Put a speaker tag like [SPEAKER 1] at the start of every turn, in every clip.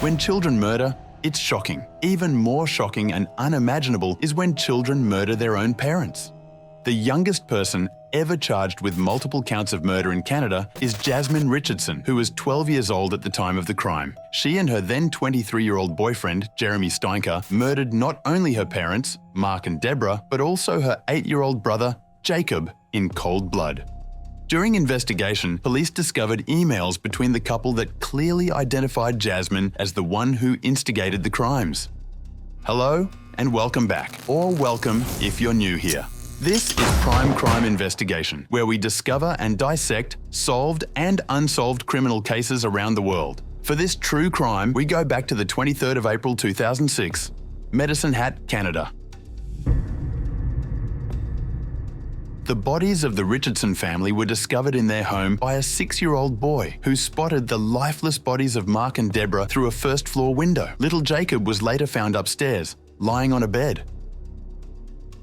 [SPEAKER 1] When children murder, it's shocking. Even more shocking and unimaginable is when children murder their own parents. The youngest person ever charged with multiple counts of murder in Canada is Jasmine Richardson, who was 12 years old at the time of the crime. She and her then 23-year-old boyfriend, Jeremy Steinke, murdered not only her parents, Mark and Deborah, but also her 8-year-old brother, Jacob, in cold blood. During investigation, police discovered emails between the couple that clearly identified Jasmine as the one who instigated the crimes. Hello and welcome back, or welcome if you're new here. This is Prime Crime Investigation, where we discover and dissect solved and unsolved criminal cases around the world. For this true crime, we go back to the 23rd of April 2006, Medicine Hat, Canada. The bodies of the Richardson family were discovered in their home by a 6-year-old boy who spotted the lifeless bodies of Mark and Deborah through a first-floor window. Little Jacob was later found upstairs, lying on a bed.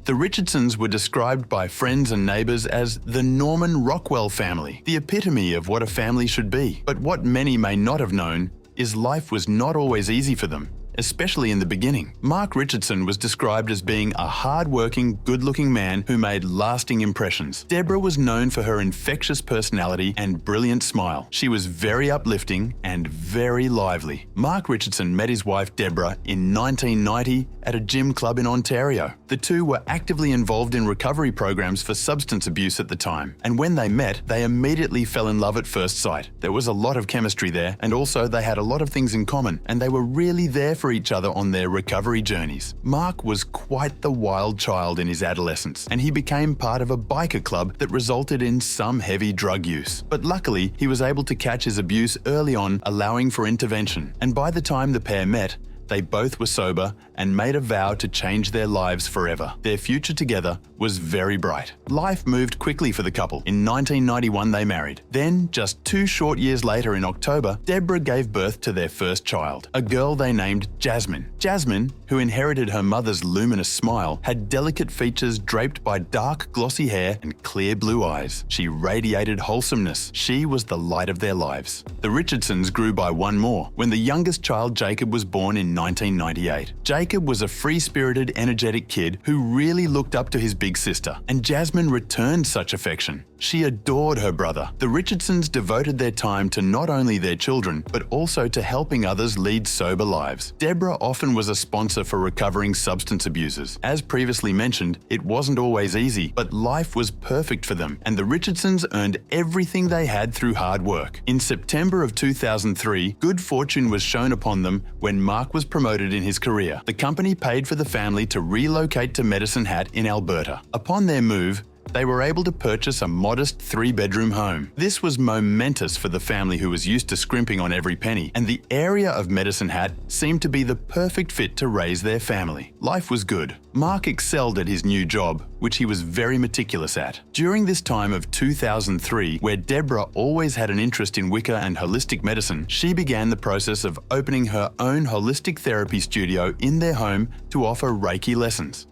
[SPEAKER 1] The Richardsons were described by friends and neighbours as the Norman Rockwell family, the epitome of what a family should be. But what many may not have known is life was not always easy for them, especially in the beginning. Mark Richardson was described as being a hard-working, good-looking man who made lasting impressions. Deborah was known for her infectious personality and brilliant smile. She was very uplifting and very lively. Mark Richardson met his wife Deborah in 1990 at a gym club in Ontario. The two were actively involved in recovery programs for substance abuse at the time, and when they met, they immediately fell in love at first sight. There was a lot of chemistry there, and also they had a lot of things in common, and they were really there for each other on their recovery journeys. Mark was quite the wild child in his adolescence, and he became part of a biker club that resulted in some heavy drug use. But luckily, he was able to catch his abuse early on, allowing for intervention. And by the time the pair met, they both were sober and made a vow to change their lives forever. Their future together was very bright. Life moved quickly for the couple. In 1991, they married. Then, just 2 short years later in October, Deborah gave birth to their first child, a girl they named Jasmine. Jasmine, who inherited her mother's luminous smile, had delicate features draped by dark, glossy hair and clear blue eyes. She radiated wholesomeness. She was the light of their lives. The Richardsons grew by one more, when the youngest child, Jacob, was born in 1998. Jacob was a free-spirited, energetic kid who really looked up to his big sister, and Jasmine returned such affection. She adored her brother. The Richardsons devoted their time to not only their children, but also to helping others lead sober lives. Deborah often was a sponsor for recovering substance abusers. As previously mentioned, it wasn't always easy, but life was perfect for them, and the Richardsons earned everything they had through hard work. In September of 2003, good fortune was shown upon them when Mark was promoted in his career. The company paid for the family to relocate to Medicine Hat in Alberta. Upon their move, they were able to purchase a modest 3-bedroom home. This was momentous for the family who was used to scrimping on every penny, and the area of Medicine Hat seemed to be the perfect fit to raise their family. Life was good. Mark excelled at his new job, which he was very meticulous at. During this time of 2003, where Deborah always had an interest in Wicca and holistic medicine, she began the process of opening her own holistic therapy studio in their home to offer Reiki lessons.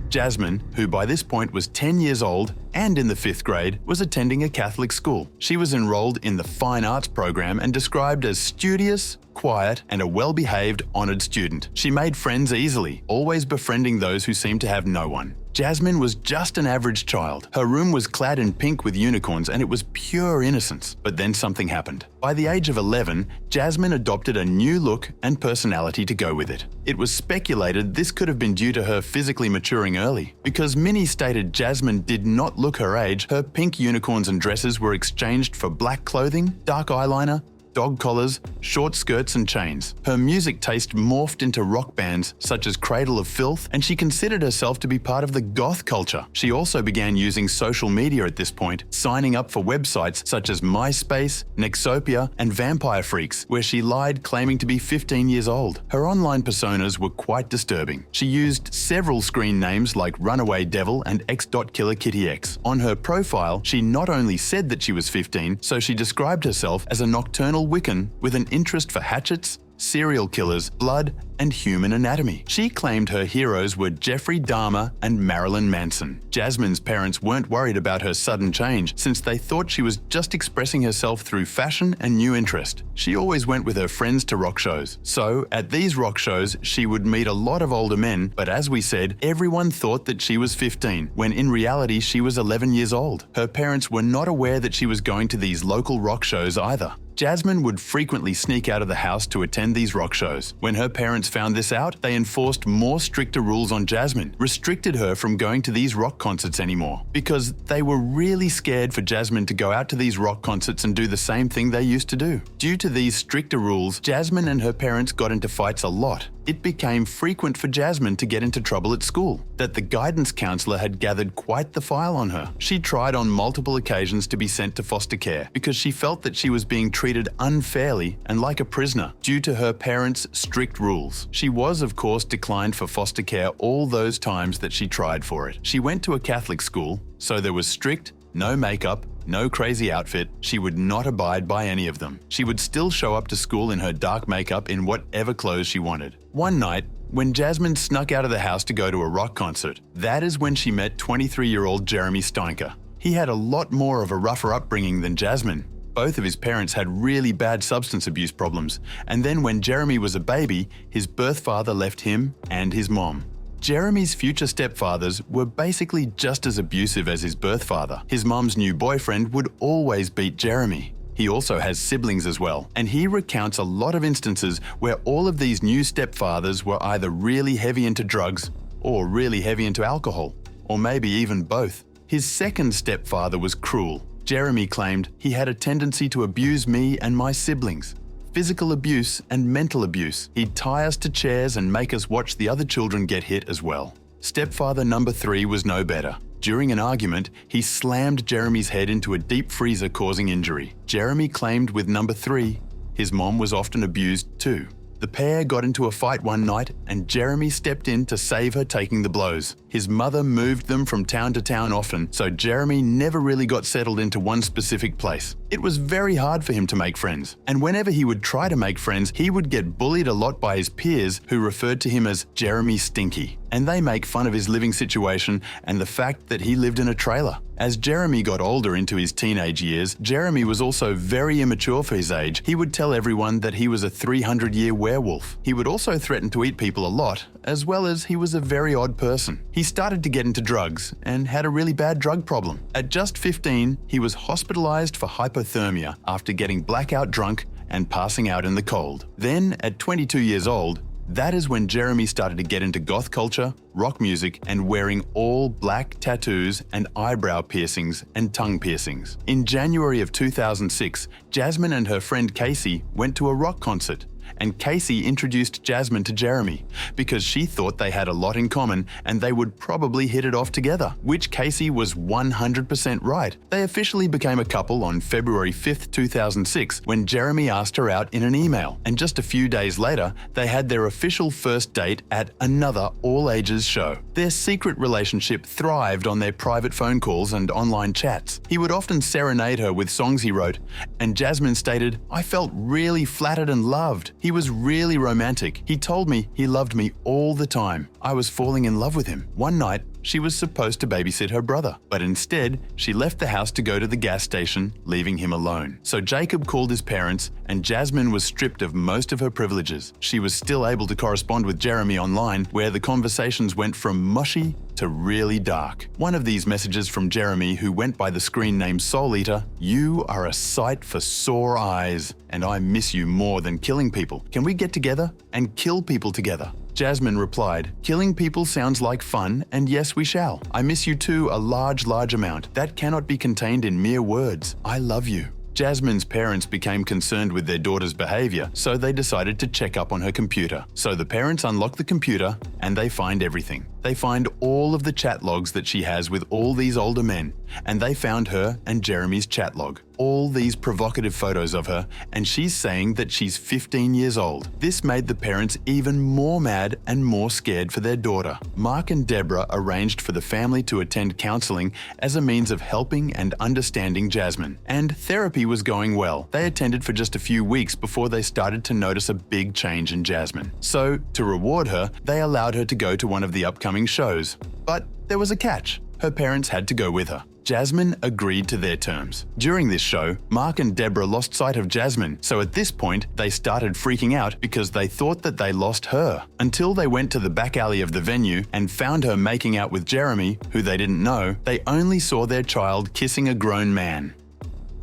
[SPEAKER 1] Jasmine, who by this point was 10 years old and in the 5th grade, was attending a Catholic school. She was enrolled in the Fine Arts program and described as studious, quiet, and a well-behaved, honoured student. She made friends easily, always befriending those who seemed to have no one. Jasmine was just an average child. Her room was clad in pink with unicorns, and it was pure innocence. But then something happened. By the age of 11, Jasmine adopted a new look and personality to go with it. It was speculated this could have been due to her physically maturing early. Because many stated Jasmine did not look her age, her pink unicorns and dresses were exchanged for black clothing, dark eyeliner, dog collars, short skirts and chains. Her music taste morphed into rock bands such as Cradle of Filth, and she considered herself to be part of the goth culture. She also began using social media at this point, signing up for websites such as MySpace, Nexopia, and Vampire Freaks, where she lied claiming to be 15 years old. Her online personas were quite disturbing. She used several screen names like Runaway Devil and X.KillerKittyX. On her profile, she not only said that she was 15, so she described herself as a nocturnal Wiccan with an interest for hatchets, serial killers, blood, and human anatomy. She claimed her heroes were Jeffrey Dahmer and Marilyn Manson. Jasmine's parents weren't worried about her sudden change since they thought she was just expressing herself through fashion and new interest. She always went with her friends to rock shows. So, at these rock shows, she would meet a lot of older men, but as we said, everyone thought that she was 15, when in reality she was 11 years old. Her parents were not aware that she was going to these local rock shows either. Jasmine would frequently sneak out of the house to attend these rock shows. When her parents found this out, they enforced more stricter rules on Jasmine, restricted her from going to these rock concerts anymore, because they were really scared for Jasmine to go out to these rock concerts and do the same thing they used to do. Due to these stricter rules, Jasmine and her parents got into fights a lot. It became frequent for Jasmine to get into trouble at school, that the guidance counselor had gathered quite the file on her. She tried on multiple occasions to be sent to foster care because she felt that she was being treated unfairly and like a prisoner due to her parents' strict rules. She was, of course, declined for foster care all those times that she tried for it. She went to a Catholic school, so there was strict, no makeup, no crazy outfit. She would not abide by any of them. She would still show up to school in her dark makeup in whatever clothes she wanted. One night, when Jasmine snuck out of the house to go to a rock concert, that is when she met 23-year-old Jeremy Steinke. He had a lot more of a rougher upbringing than Jasmine. Both of his parents had really bad substance abuse problems, and then when Jeremy was a baby, his birth father left him and his mom. Jeremy's future stepfathers were basically just as abusive as his birth father. His mom's new boyfriend would always beat Jeremy. He also has siblings as well, and he recounts a lot of instances where all of these new stepfathers were either really heavy into drugs or really heavy into alcohol, or maybe even both. His second stepfather was cruel. Jeremy claimed he had a tendency to abuse me and my siblings. Physical abuse and mental abuse. He'd tie us to chairs and make us watch the other children get hit as well. Stepfather number 3 was no better. During an argument, he slammed Jeremy's head into a deep freezer, causing injury. Jeremy claimed with number 3, his mom was often abused too. The pair got into a fight one night and Jeremy stepped in to save her taking the blows. His mother moved them from town to town often, so Jeremy never really got settled into one specific place. It was very hard for him to make friends, and whenever he would try to make friends, he would get bullied a lot by his peers who referred to him as Jeremy Stinky, and they make fun of his living situation and the fact that he lived in a trailer. As Jeremy got older into his teenage years, Jeremy was also very immature for his age. He would tell everyone that he was a 300-year werewolf. He would also threaten to eat people a lot, as well as he was a very odd person. He started to get into drugs and had a really bad drug problem. At just 15, he was hospitalized for hypothermia after getting blackout drunk and passing out in the cold. Then, at 22 years old, that is when Jeremy started to get into goth culture, rock music, and wearing all black tattoos and eyebrow piercings and tongue piercings. In January of 2006, Jasmine and her friend Casey went to a rock concert, and Casey introduced Jasmine to Jeremy because she thought they had a lot in common and they would probably hit it off together, which Casey was 100% right. They officially became a couple on February 5th, 2006 when Jeremy asked her out in an email, and just a few days later, they had their official first date at another all-ages show. Their secret relationship thrived on their private phone calls and online chats. He would often serenade her with songs he wrote, and Jasmine stated, "I felt really flattered and loved. He was really romantic. He told me he loved me all the time. I was falling in love with him." One night, she was supposed to babysit her brother, but instead, she left the house to go to the gas station, leaving him alone. So Jacob called his parents, and Jasmine was stripped of most of her privileges. She was still able to correspond with Jeremy online, where the conversations went from mushy to really dark. One of these messages from Jeremy, who went by the screen name Soul Eater: "You are a sight for sore eyes, and I miss you more than killing people. Can we get together and kill people together?" Jasmine replied, "Killing people sounds like fun, and yes, we shall. I miss you too a large amount. That cannot be contained in mere words. I love you." Jasmine's parents became concerned with their daughter's behavior, so they decided to check up on her computer. So the parents unlock the computer and they find everything. They find all of the chat logs that she has with all these older men, and they found her and Jeremy's chat log. all these provocative photos of her, and she's saying that she's 15 years old. This made the parents even more mad and more scared for their daughter. Mark and Deborah arranged for the family to attend counseling as a means of helping and understanding Jasmine. And therapy was going well. They attended for just a few weeks before they started to notice a big change in Jasmine. So, to reward her, they allowed her to go to one of the upcoming shows. But there was a catch. Her parents had to go with her. Jasmine agreed to their terms. During this show, Mark and Deborah lost sight of Jasmine, so at this point, they started freaking out because they thought that they lost her. Until they went to the back alley of the venue and found her making out with Jeremy, who they didn't know, they only saw their child kissing a grown man.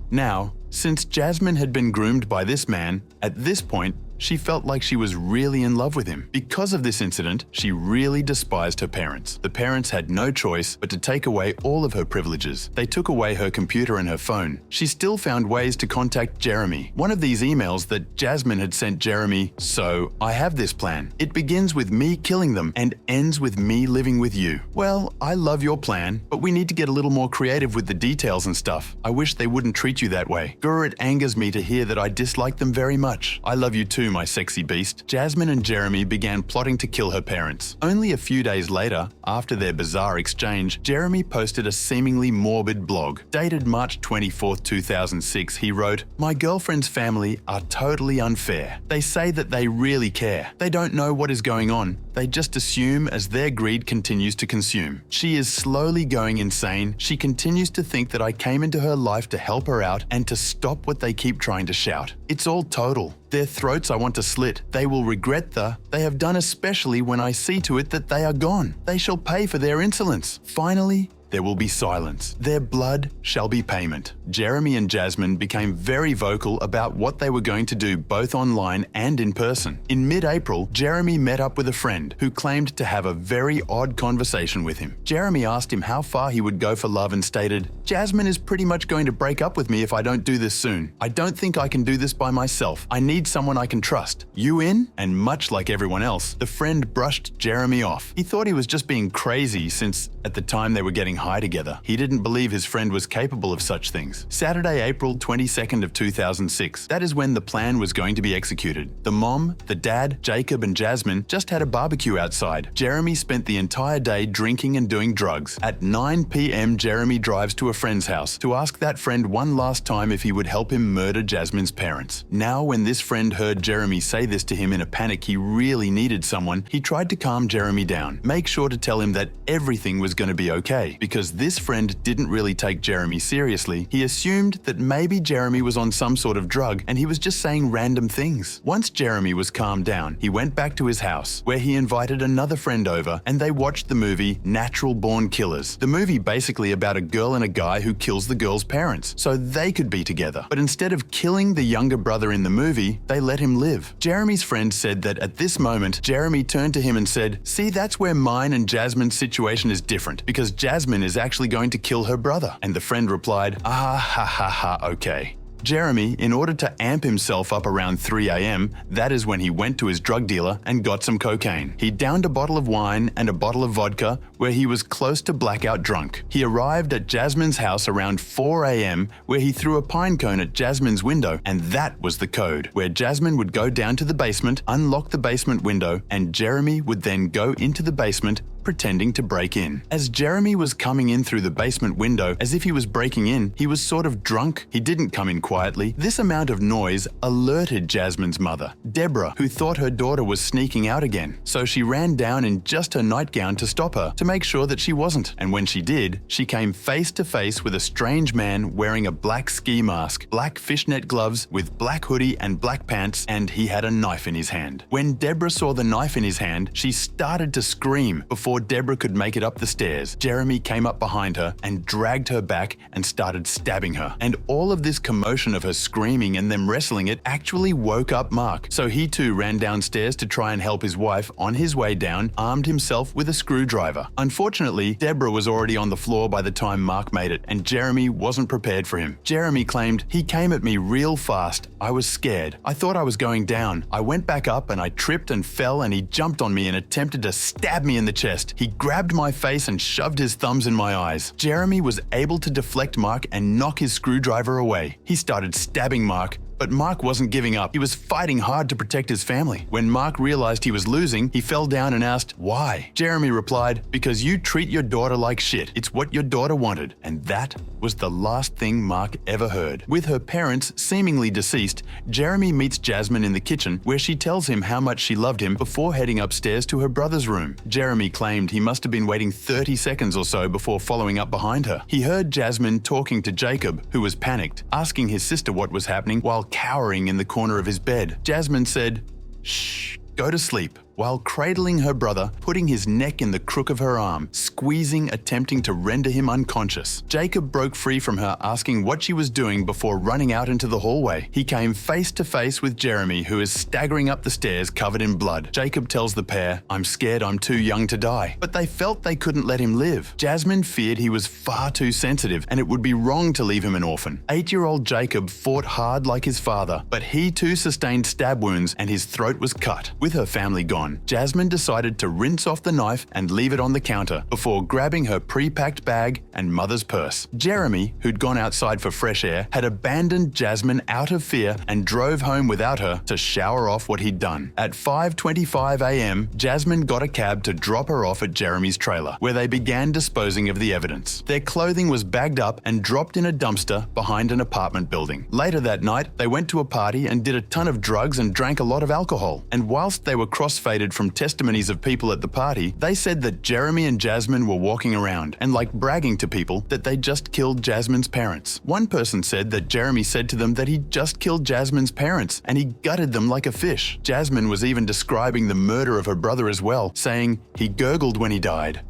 [SPEAKER 1] Now, since Jasmine had been groomed by this man, at this point, she felt like she was really in love with him. Because of this incident, she really despised her parents. The parents had no choice but to take away all of her privileges. They took away her computer and her phone. She still found ways to contact Jeremy. One of these emails that Jasmine had sent Jeremy, "So, I have this plan. It begins with me killing them and ends with me living with you. Well, I love your plan, but we need to get a little more creative with the details and stuff. I wish they wouldn't treat you that way. Grr, it angers me to hear that I dislike them very much. I love you too, my sexy beast." Jasmine and Jeremy began plotting to kill her parents. Only a few days later, after their bizarre exchange, Jeremy posted a seemingly morbid blog. Dated March 24, 2006, he wrote, "My girlfriend's family are totally unfair. They say that they really care. They don't know what is going on. They just assume as their greed continues to consume. She is slowly going insane. She continues to think that I came into her life to help her out and to stop what they keep trying to shout. It's all total. Their throats I want to slit. They will regret they have done, especially when I see to it that they are gone. They shall pay for their insolence. Finally, there will be silence. Their blood shall be payment." Jeremy and Jasmine became very vocal about what they were going to do both online and in person. In mid-April, Jeremy met up with a friend who claimed to have a very odd conversation with him. Jeremy asked him how far he would go for love and stated, "Jasmine is pretty much going to break up with me if I don't do this soon. I don't think I can do this by myself. I need someone I can trust. You in?" And much like everyone else, the friend brushed Jeremy off. He thought he was just being crazy since, at the time they were getting high together. He didn't believe his friend was capable of such things. Saturday, April 22nd of 2006. That is when the plan was going to be executed. The mom, the dad, Jacob and Jasmine just had a barbecue outside. Jeremy spent the entire day drinking and doing drugs. At 9 p.m, Jeremy drives to a friend's house to ask that friend one last time if he would help him murder Jasmine's parents. Now, when this friend heard Jeremy say this to him in a panic he really needed someone, he tried to calm Jeremy down. Make sure to tell him that everything was going to be okay. Because this friend didn't really take Jeremy seriously, he assumed that maybe Jeremy was on some sort of drug and he was just saying random things. Once Jeremy was calmed down, he went back to his house, where he invited another friend over and they watched the movie Natural Born Killers. The movie basically about a girl and a guy who kills the girl's parents so they could be together. But instead of killing the younger brother in the movie, they let him live. Jeremy's friend said that at this moment, Jeremy turned to him and said, "See, that's where mine and Jasmine's situation is different, because Jasmine is actually going to kill her brother." And the friend replied, "Ah, ha ha ha, okay." Jeremy, in order to amp himself up around 3 a.m, that is when he went to his drug dealer and got some cocaine. He downed a bottle of wine and a bottle of vodka where he was close to blackout drunk. He arrived at Jasmine's house around 4 a.m, where he threw a pine cone at Jasmine's window, and that was the code, where Jasmine would go down to the basement, unlock the basement window, and Jeremy would then go into the basement, pretending to break in. As Jeremy was coming in through the basement window as if he was breaking in, he was sort of drunk. He didn't come in quietly. This amount of noise alerted Jasmine's mother, Deborah, who thought her daughter was sneaking out again. So she ran down in just her nightgown to stop her, to make sure that she wasn't. And when she did, she came face to face with a strange man wearing a black ski mask, black fishnet gloves with black hoodie and black pants, and he had a knife in his hand. When Deborah saw the knife in his hand, she started to scream. Before Deborah could make it up the stairs, Jeremy came up behind her and dragged her back and started stabbing her. And all of this commotion of her screaming and them wrestling it actually woke up Mark. So he too ran downstairs to try and help his wife. On his way down, armed himself with a screwdriver. Unfortunately, Deborah was already on the floor by the time Mark made it, and Jeremy wasn't prepared for him. Jeremy claimed, "He came at me real fast. I was scared. I thought I was going down. I went back up and I tripped and fell and he jumped on me and attempted to stab me in the chest. chest. He grabbed my face and shoved his thumbs in my eyes. Jeremy was able to deflect Mark and knock his screwdriver away. He started stabbing Mark, but Mark wasn't giving up. He was fighting hard to protect his family. When Mark realized he was losing, he fell down and asked, "Why?" Jeremy replied, "Because you treat your daughter like shit. It's what your daughter wanted." And that was the last thing Mark ever heard. With her parents seemingly deceased, Jeremy meets Jasmine in the kitchen where she tells him how much she loved him before heading upstairs to her brother's room. Jeremy claimed he must have been waiting 30 seconds or so before following up behind her. He heard Jasmine talking to Jacob, who was panicked, asking his sister what was happening while cowering in the corner of his bed. Jasmine said, "Shh, go to sleep," while cradling her brother, putting his neck in the crook of her arm, squeezing, attempting to render him unconscious. Jacob broke free from her, asking what she was doing before running out into the hallway. He came face to face with Jeremy, who is staggering up the stairs covered in blood. Jacob tells the pair, "I'm scared I'm too young to die." But they felt they couldn't let him live. Jasmine feared he was far too sensitive and it would be wrong to leave him an orphan. 8-year-old Jacob fought hard like his father, but he too sustained stab wounds and his throat was cut. With her family gone, Jasmine decided to rinse off the knife and leave it on the counter before grabbing her pre-packed bag and mother's purse. Jeremy, who'd gone outside for fresh air, had abandoned Jasmine out of fear and drove home without her to shower off what he'd done. At 5:25 a.m., Jasmine got a cab to drop her off at Jeremy's trailer, where they began disposing of the evidence. Their clothing was bagged up and dropped in a dumpster behind an apartment building. Later that night, they went to a party and did a ton of drugs and drank a lot of alcohol. And whilst they were crossfaded from testimonies of people at the party, they said that Jeremy and Jasmine were walking around and bragging to people that they just killed Jasmine's parents. One person said that Jeremy said to them that he just killed Jasmine's parents and he gutted them like a fish. Jasmine was even describing the murder of her brother as well, saying he gurgled when he died.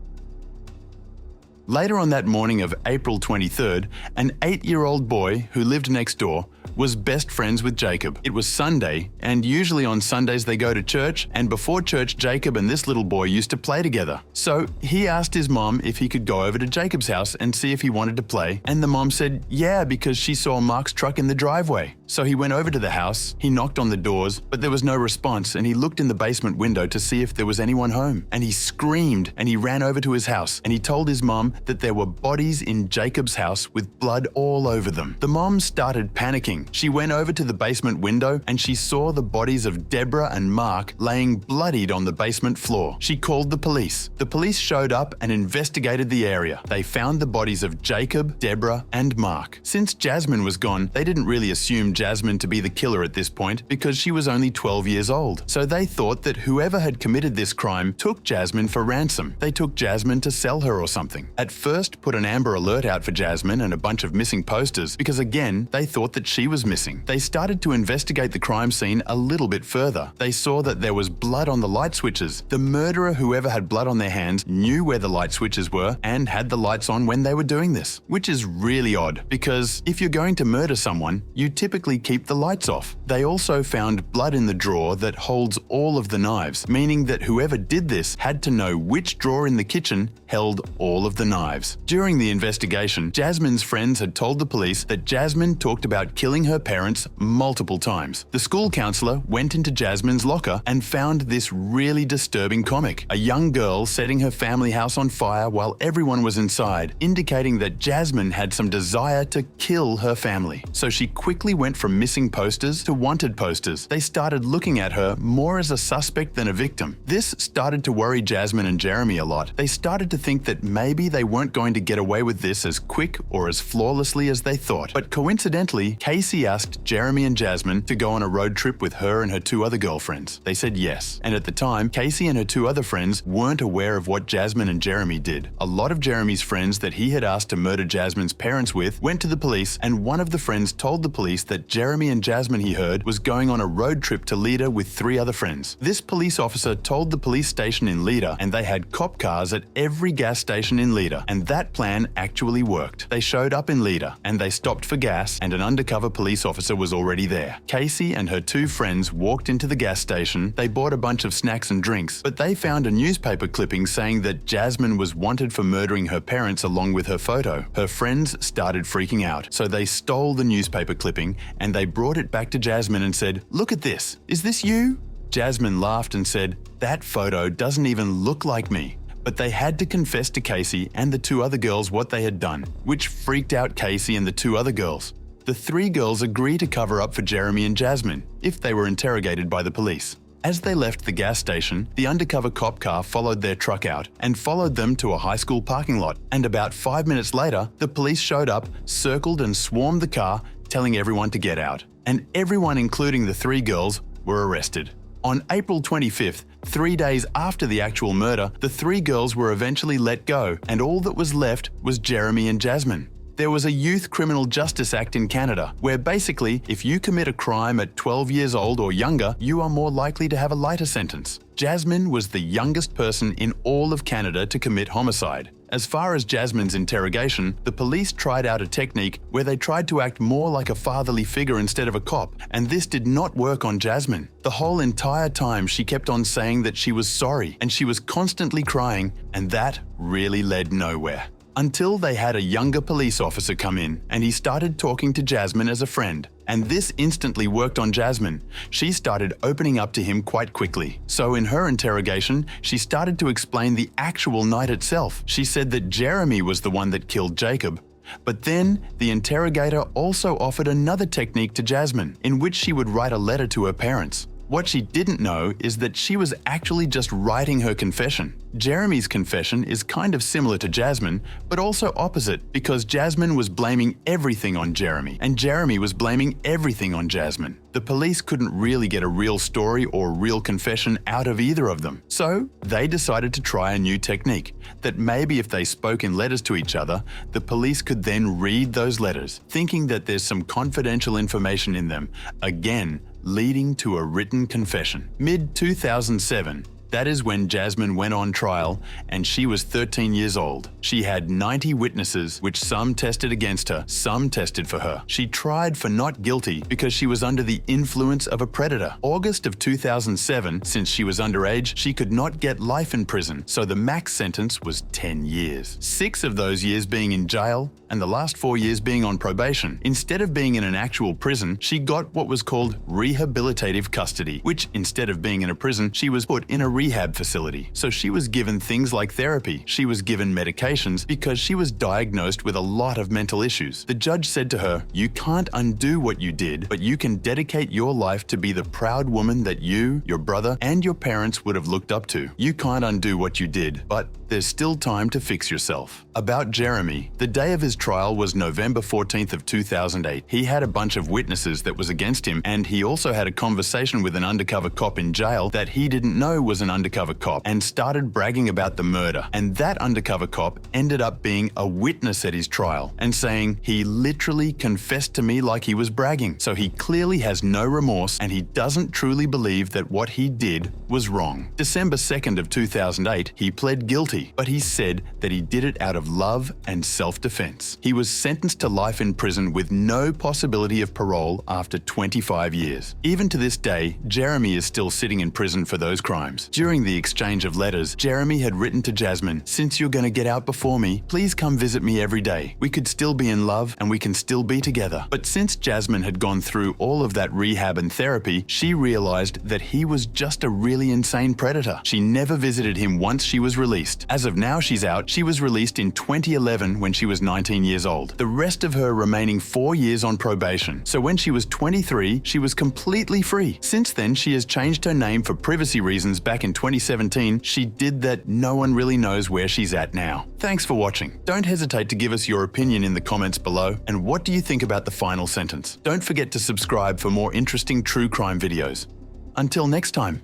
[SPEAKER 1] Later on that morning of April 23rd, an 8-year-old boy who lived next door was best friends with Jacob. It was Sunday, and usually on Sundays they go to church, and before church Jacob and this little boy used to play together. So he asked his mom if he could go over to Jacob's house and see if he wanted to play, and the mom said yeah because she saw Mark's truck in the driveway. So he went over to the house, he knocked on the doors, but there was no response, and he looked in the basement window to see if there was anyone home. And he screamed and he ran over to his house and he told his mom that there were bodies in Jacob's house with blood all over them. The mom started panicking. She went over to the basement window and she saw the bodies of Deborah and Mark laying bloodied on the basement floor. She called the police. The police showed up and investigated the area. They found the bodies of Jacob, Deborah, and Mark. Since Jasmine was gone, they didn't really assume Jasmine to be the killer at this point because she was only 12 years old. So they thought that whoever had committed this crime took Jasmine for ransom. They took Jasmine to sell her or something. At first, put an Amber Alert out for Jasmine and a bunch of missing posters because again, they thought that she was missing. They started to investigate the crime scene a little bit further. They saw that there was blood on the light switches. The murderer, whoever had blood on their hands, knew where the light switches were and had the lights on when they were doing this, which is really odd because if you're going to murder someone, you typically keep the lights off. They also found blood in the drawer that holds all of the knives, meaning that whoever did this had to know which drawer in the kitchen held all of the knives. During the investigation, Jasmine's friends had told the police that Jasmine talked about killing her parents multiple times. The school counselor went into Jasmine's locker and found this really disturbing comic, a young girl setting her family house on fire while everyone was inside, indicating that Jasmine had some desire to kill her family. So she quickly went from missing posters to wanted posters. They started looking at her more as a suspect than a victim. This started to worry Jasmine and Jeremy a lot. They started to think that maybe they weren't going to get away with this as quick or as flawlessly as they thought. But coincidentally, Casey asked Jeremy and Jasmine to go on a road trip with her and her 2 other girlfriends. They said yes. And at the time, Casey and her 2 other friends weren't aware of what Jasmine and Jeremy did. A lot of Jeremy's friends that he had asked to murder Jasmine's parents with went to the police, and one of the friends told the police that Jeremy and Jasmine, he heard, was going on a road trip to Lida with 3 other friends. This police officer told the police station in Lida, and they had cop cars at every gas station in Lida, and that plan actually worked. They showed up in Lida, and they stopped for gas, and an undercover police officer was already there. Casey and her 2 friends walked into the gas station. They bought a bunch of snacks and drinks, but they found a newspaper clipping saying that Jasmine was wanted for murdering her parents along with her photo. Her friends started freaking out, so they stole the newspaper clipping and they brought it back to Jasmine and said, "Look at this. Is this you?" Jasmine laughed and said, "That photo doesn't even look like me." But they had to confess to Casey and the two other girls what they had done, which freaked out Casey and the two other girls. The three girls agree to cover up for Jeremy and Jasmine if they were interrogated by the police. As they left the gas station, the undercover cop car followed their truck out and followed them to a high school parking lot. And about 5 minutes later, the police showed up, circled and swarmed the car, telling everyone to get out. And everyone, including the three girls, were arrested. On April 25th, 3 days after the actual murder, the three girls were eventually let go, and all that was left was Jeremy and Jasmine. There was a Youth Criminal Justice Act in Canada, where basically, if you commit a crime at 12 years old or younger, you are more likely to have a lighter sentence. Jasmine was the youngest person in all of Canada to commit homicide. As far as Jasmine's interrogation, the police tried out a technique where they tried to act more like a fatherly figure instead of a cop, and this did not work on Jasmine. The whole entire time she kept on saying that she was sorry, and she was constantly crying, and that really led nowhere. Until they had a younger police officer come in, and he started talking to Jasmine as a friend. And this instantly worked on Jasmine. She started opening up to him quite quickly. So in her interrogation, she started to explain the actual night itself. She said that Jeremy was the one that killed Jacob. But then, the interrogator also offered another technique to Jasmine, in which she would write a letter to her parents. What she didn't know is that she was actually just writing her confession. Jeremy's confession is kind of similar to Jasmine, but also opposite, because Jasmine was blaming everything on Jeremy, and Jeremy was blaming everything on Jasmine. The police couldn't really get a real story or real confession out of either of them. So they decided to try a new technique, that maybe if they spoke in letters to each other, the police could then read those letters, thinking that there's some confidential information in them, again, leading to a written confession. Mid-2007, that is when Jasmine went on trial, and she was 13 years old. She had 90 witnesses, which some tested against her, some tested for her. She tried for not guilty because she was under the influence of a predator. August of 2007, since she was underage, she could not get life in prison, so the max sentence was 10 years. 6 of those years being in jail, and the last 4 years being on probation. Instead of being in an actual prison, she got what was called rehabilitative custody, which instead of being in a prison, she was put in a rehab facility. So she was given things like therapy. She was given medications because she was diagnosed with a lot of mental issues. The judge said to her, "You can't undo what you did, but you can dedicate your life to be the proud woman that you, your brother, and your parents would have looked up to. You can't undo what you did, but there's still time to fix yourself." About Jeremy, the day of his trial was November 14th of 2008. He had a bunch of witnesses that was against him, and he also had a conversation with an undercover cop in jail that he didn't know was an undercover cop, and started bragging about the murder. And that undercover cop ended up being a witness at his trial and saying, "He literally confessed to me like he was bragging." So he clearly has no remorse, and he doesn't truly believe that what he did was wrong. December 2nd of 2008, he pled guilty, but he said that he did it out of love and self-defense. He was sentenced to life in prison with no possibility of parole after 25 years. Even to this day, Jeremy is still sitting in prison for those crimes. During the exchange of letters, Jeremy had written to Jasmine, "Since you're going to get out before me, please come visit me every day. We could still be in love and we can still be together." But since Jasmine had gone through all of that rehab and therapy, she realized that he was just a really insane predator. She never visited him once she was released. As of now she's out, she was released in 2011 when she was 19 years old. The rest of her remaining 4 years on probation. So when she was 23, she was completely free. Since then, she has changed her name for privacy reasons. Back in 2017, she did that. No one really knows where she's at now. Thanks for watching. Don't hesitate to give us your opinion in the comments below. And what do you think about the final sentence? Don't forget to subscribe for more interesting true crime videos. Until next time.